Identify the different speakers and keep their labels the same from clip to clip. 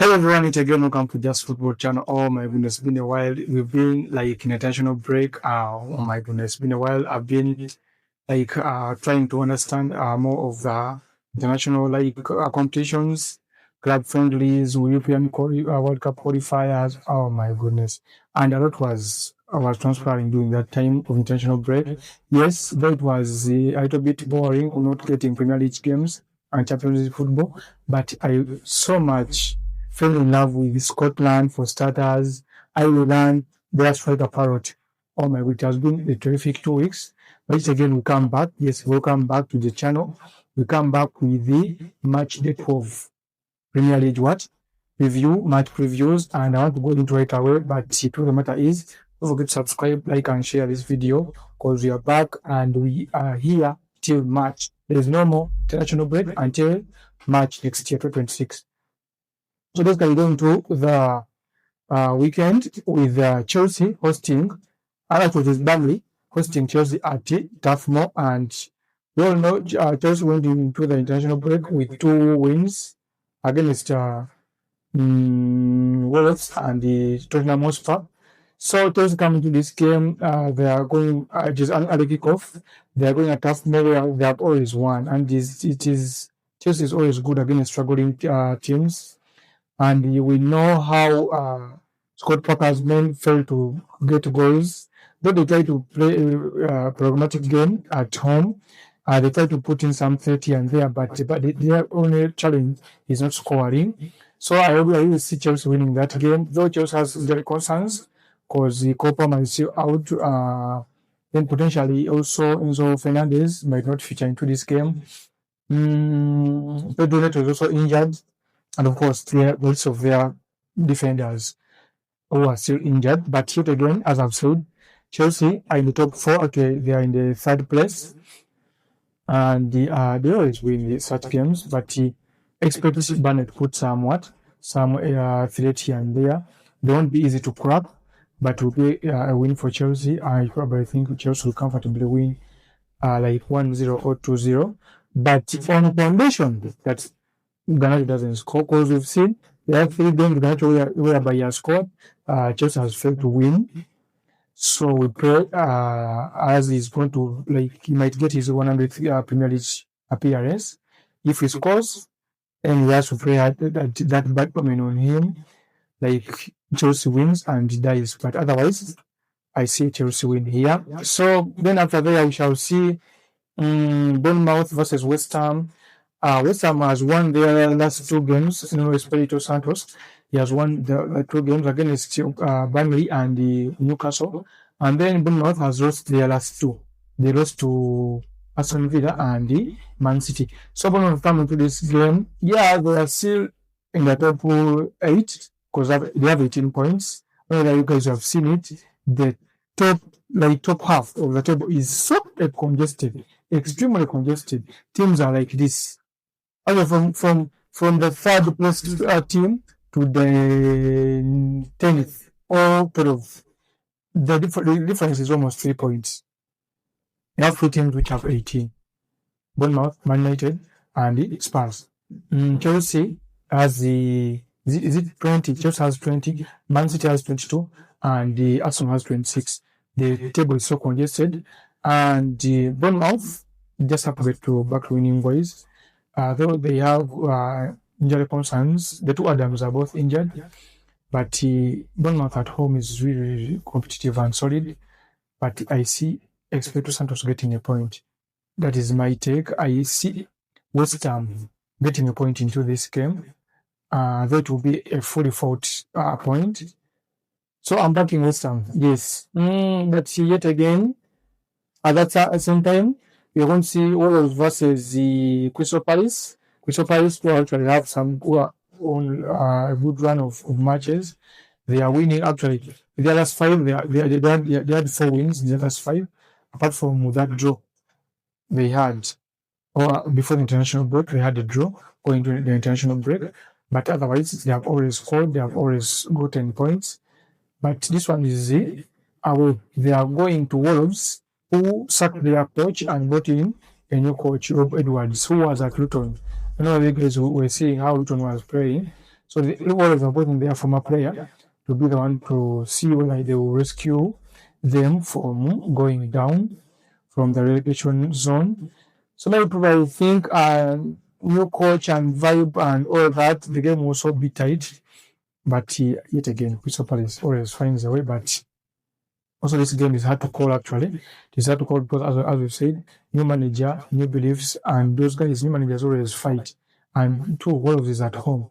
Speaker 1: Hello everyone, it's again welcome to Just Football Channel. Oh my goodness, it's been a while. We've been like in a international break. Oh my goodness, it's been a while. I've been like trying to understand more of the international competitions, club friendlies, European World Cup qualifiers. Oh my goodness, and a lot was transpiring during that time of international break. Yes, though it was a little bit boring, not getting Premier League games and Champions League football, but I so much fell in love with Scotland for starters. Ireland, their striker Parrot. Oh my God, it has been a terrific 2 weeks. But yet again, we come back. Yes, welcome back to the channel. We come back with the match day 12 Premier League match previews, and I want to go into it away. But the truth of the matter is, don't forget to subscribe, like, and share this video because we are back and we are here till March. There is no more international break until March next year, 2026. So basically going to the weekend with Chelsea hosting, actually it is Burnley hosting Chelsea at Turf Moor, and we all know Chelsea went into the international break with 2 wins against Wolves and the Tottenham Hotspur. So Chelsea come into this game, they are going, it is an early kickoff, they are going at Turf Moor where they have always won, and Chelsea is always good against struggling teams. And we know how Scott Parker's men failed to get goals. Though they try to play a pragmatic game at home, they try to put in some 30 and there, but their only challenge is not scoring. So I will see Chelsea winning that game, though Chelsea has injury concerns because the Copper is still out. Then potentially also Enzo Fernandez might not feature into this game. Pedro Neto is also injured. And of course, the rest of their defenders who are still injured. But yet again, as I've said, Chelsea are in the top 4. Okay, they are in the 3rd place. And they always win the such games. But expect Burnley to put some threat here and there. They won't be easy to crack, but will be a win for Chelsea. I probably think Chelsea will comfortably win like 1-0 or 2-0. But on the foundation, that's Ghana doesn't score, because we've seen there are 3 games whereby he has scored. Chelsea has failed to win. So we pray as he's going to, he might get his 100th Premier League appearance. If he scores, and we have to pray that bad comment on him, Chelsea wins and dies. But otherwise, I see Chelsea win here. So then after that, we shall see Bournemouth versus West Ham. West Ham has won their last 2 games. Espirito Santos, he has won the 2 games against Burnley and Newcastle. And then Bournemouth has lost their last 2. They lost to Aston Villa and MANCTY. So Bournemouth come into this game. Yeah, they are still in the top 8 because they have 18 points. Whether you guys have seen it, the top half of the table is so congested, extremely congested. Teams are like this. From the 3rd place team to the 10th or 12th, the difference is almost 3 points. You have 2 teams which have 18. Bournemouth, Man United, and Spurs. Chelsea has is it 20? Chelsea has 20, Man City has 22, and Aston has 26. The table is so congested, and Bournemouth just have to get to back winning ways. Though they have injury concerns, the 2 Adams are both injured, but Bournemouth at home is really, really competitive and solid. But I see Espirito Santos getting a point. That is my take. I see West Ham getting a point into this game. That will be a fully fought point. So I'm backing West Ham. Yes. But yet again, at that same time, we're going to see Wolves versus the Crystal Palace. Crystal Palace will actually have some on a good run of matches. They are winning actually. The last 5, they had 4 wins in the last 5, apart from that draw they had. Or before the international break, they had a draw going to the international break. But otherwise, they have always scored. They have always gotten points. But this one is they are going to Wolves, who sacked their coach and brought in a new coach, Rob Edwards, who was at Luton. You know, the guys were seeing how Luton was playing. So they always appointing their former player to be the one to see whether they will rescue them from going down from the relegation zone. So many people think new coach and vibe and all that, the game will also be tight. But yet again, Crystal Palace always finds a way. But also, this game is hard to call actually. It's hard to call because, as we said, new manager, new beliefs, and those guys, new managers always fight. And two, all of this at home.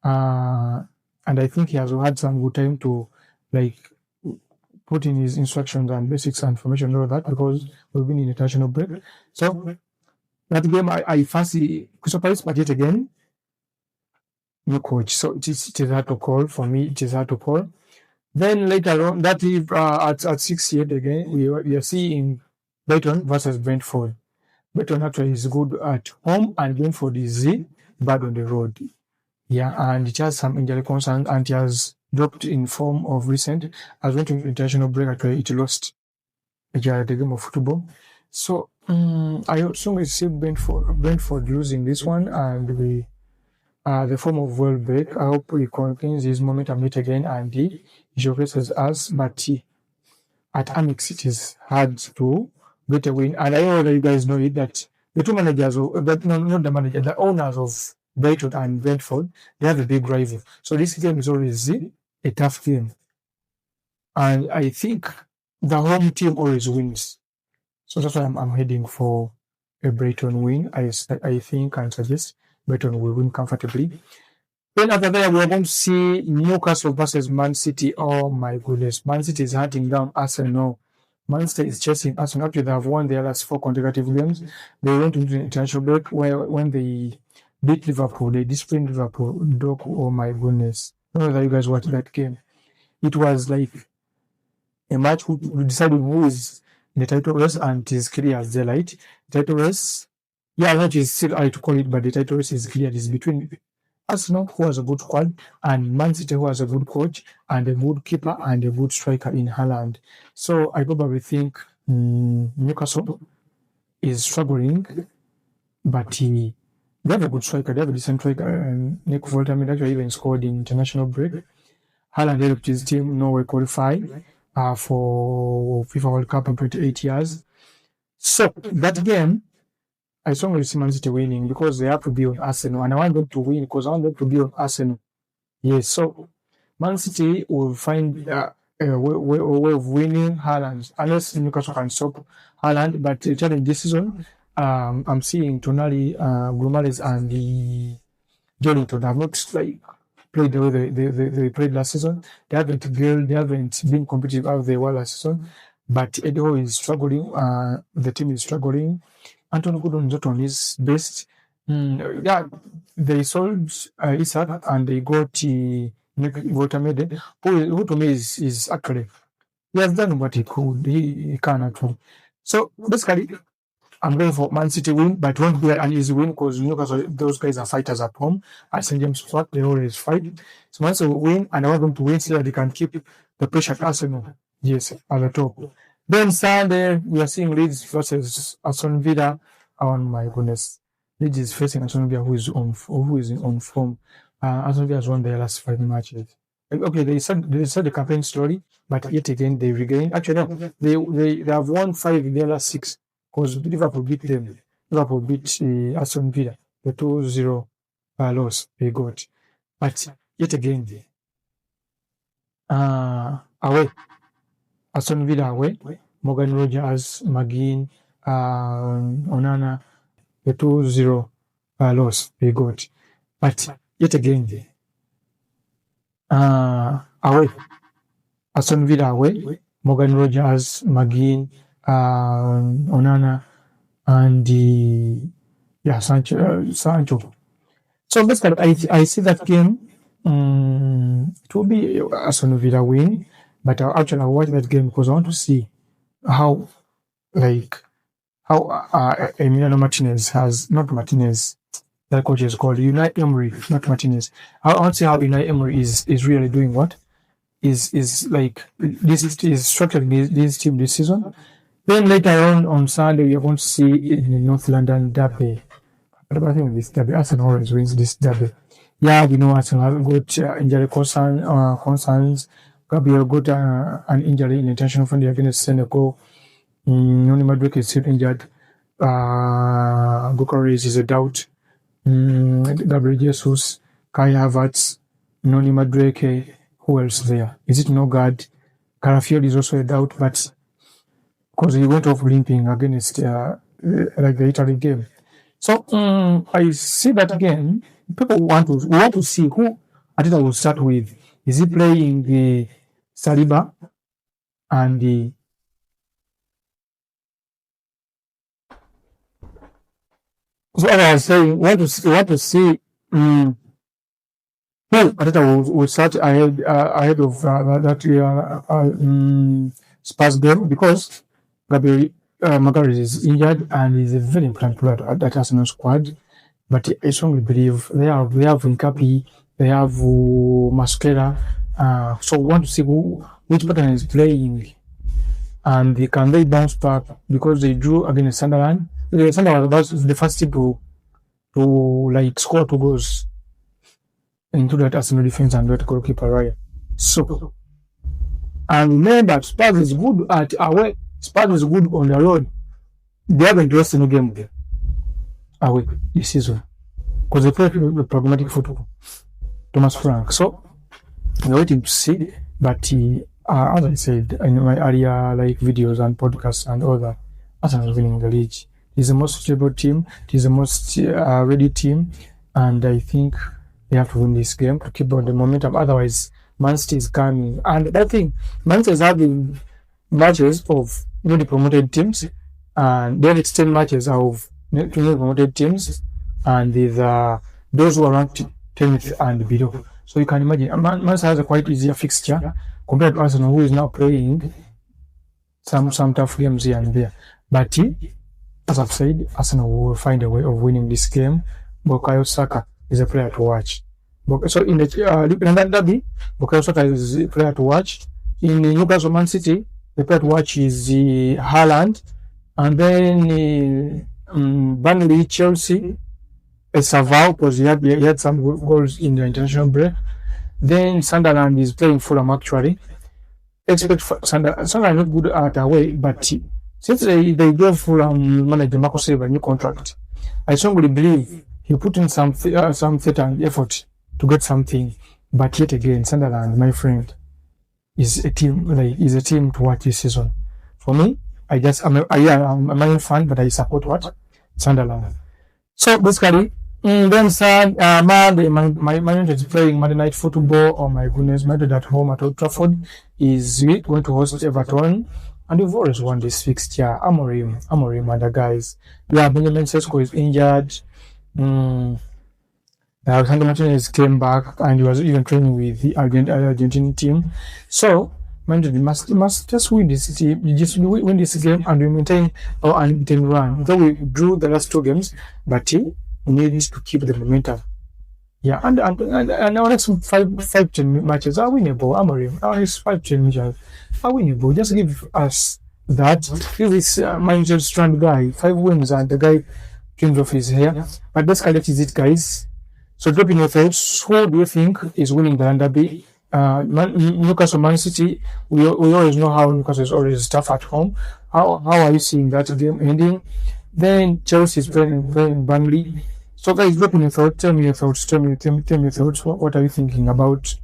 Speaker 1: And I think he has had some good time to like put in his instructions and basics and information and all that because we've been in international break. So that game, I fancy Crystal Palace, but yet again, new coach. So it is hard to call. For me, it is hard to call. Then later on, that at 6 yet again, we are seeing Brighton versus Brentford. Brighton actually is good at home and Brentford is bad on the road. Yeah, and it has some injury concerns and it has dropped in form of recent. As went into international break, actually it lost the game of football. So I also see Brentford losing this one and the form of Welbeck. I hope he contains his momentum yet again and he showcases us, but at Amex it is hard to get a win. And I know that you guys know it that the two managers, not the manager, the owners of Brighton and Brentford, they have a big rival. So this game is always a tough game. And I think the home team always wins. So that's why I'm heading for a Brighton win. I think and suggest Brighton will win comfortably. Then after that, we're going to see Newcastle versus Man City. Oh my goodness. Man City is hunting down Arsenal. Man City is chasing Arsenal. Actually, they have won their last 4 consecutive games. They went into the international break when they beat Liverpool. They disciplined Liverpool. Oh my goodness. I don't know that you guys watched that game. It was like a match who decided who is in the title race and it is clear as daylight. The title race, yeah, that is still early to call it, but the title race is clear. It is between Arsenal, who has a good squad, and Man City, who has a good coach, and a good keeper, and a good striker in Haaland. So I probably think Newcastle is struggling, but they have a good striker. They have a decent striker. Nick Voltermid actually even scored in international break. Haaland helped his team Norway qualify for FIFA World Cup in 28 years. So that game, I strongly see Man City winning because they have to be on Arsenal, and I want them to win because I want them to be on Arsenal. Yes, so Man City will find a way of winning Haaland, unless Newcastle can stop Haaland. But in this season, I'm seeing Tonali, Gomez, and the Jolinton have not played the way they played last season. They haven't been competitive as they were last season. But Edo is struggling. The team is struggling. Antonio Gordon is not on his best. Yeah, they sold Isak and they got Voltermid, who to me is actually, he has done what he could. He can actually. So basically, I'm going for Man City win, but it won't be an easy win because those guys are fighters at home. At St. James Park, they always fight. So Man City will win, and I want them to win so that they can keep the pressure at Arsenal. Yes, at the top. Then Sunday, we are seeing Leeds versus Aston Villa. Oh my goodness. Leeds is facing Aston Villa who is on form. Aston Villa has won their last 5 matches. Okay, they said the campaign story, but yet again they regained. Actually, no, they have won 5 in their last 6 because Liverpool beat them. Liverpool beat Aston Villa, the 2-0 loss they got. But yet again, away. Aston Villa away. Morgan Rogers, McGinn, Onana, the 2-0 loss they got. But yet again, away. Aston Villa away. Morgan Rogers, McGinn, Onana, and Sancho. So basically, I see that game. It will be Aston Villa win, but I'll watch that game because I want to see how Emiliano Martinez has, not Martinez, that coach is called Unai Emery, not Martinez. I want to see how Unai Emery is really doing what is like this is structuring this team this season. Then later on Sunday we are going to see in the North London derby. But I think this derby, Arsenal always wins this derby. Yeah, we know Arsenal have got injury concerns. Gabriel got an injury in international friendly against Senegal. Noni Madueke is still injured. Gyökeres is a doubt. Gabriel Jesus, Kai Havertz, Noni Madueke. Who else there? Is it Nogard? Carafield is also a doubt, but because he went off limping against like the Italy game. So I see that again. People want to see who Arteta will start with. Is he playing the Saliba and the so I was saying want to see who Arteta will start ahead of that Spurs game, because Gabriel Magalhaes is injured and is a very important player at that Arsenal squad. But I strongly believe they have Nkapi, they have Masquera. So we want to see which pattern is playing, and can they bounce back, because they drew against Sunderland. Sunderland was the first team to like score 2 goals into that Arsenal defense and that goalkeeper Raya. So, and remember, Spurs is good at away. Spurs is good on the road. They haven't lost any game there away this season because they play pragmatic football. Thomas Frank. So we're waiting to see. But as I said in my earlier like videos and podcasts and all that, Arsenal is winning the league. It's the most stable team. It is the most ready team, and I think they have to win this game to keep on the momentum. Otherwise, MANCTY is coming, and I think MANCTY is having matches of newly promoted teams, and then it's 10 matches of newly promoted teams, and with those who are ranked 10th and below. So you can imagine, MANCTY has a quite easier fixture compared to Arsenal, who is now playing some tough games here and there. But as I've said, Arsenal will find a way of winning this game. Bukayo Saka is a player to watch. So in the derby, Bukayo Saka is a player to watch. In Newcastle Man City, the player to watch is Haaland. And then Burnley, Chelsea, Savao, because he had some goals in the international break. Then Sunderland is playing Fulham actually. Expect Sunderland not good at away, but since they gave Fulham manager Marco Silva a new contract, I strongly believe he put in some thought and effort to get something. But yet again, Sunderland, my friend, is a team to watch this season. For me, I'm a Man fan, but I support what? Sunderland. So basically, then my Man is playing Monday Night Football. Oh my goodness, United at home at Old Trafford is going to host Everton. And we've always won this fixture. Amorim and the guys. Yeah, Benjamin Sesko is injured. Alexander Martinez came back and he was even training with the Argentine team. So, Madrid must just win this team. Just win this game and we maintain our unbeaten run. Though we drew the last 2 games, but we need to keep the momentum. Yeah, and our next 5-10 matches are winnable. Amorim, our next 5-10 matches are winnable. Just give us that. Give this manager strand guy 5 wins and the guy dreams of his hair. But basically that is it, guys. So drop in your thoughts. Who do you think is winning the derby? Newcastle Man City. We always know how Newcastle is always tough at home. How are you seeing that game ending? Then Chelsea is playing Burnley. So guys, drop in your thoughts. Tell me your thoughts. Tell me your thoughts. What are you thinking about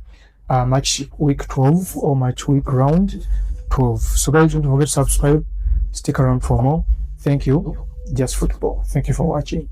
Speaker 1: match week 12 or match week round 12? So guys, don't forget to subscribe. Stick around for more. Thank you. Just football. Thank you for watching.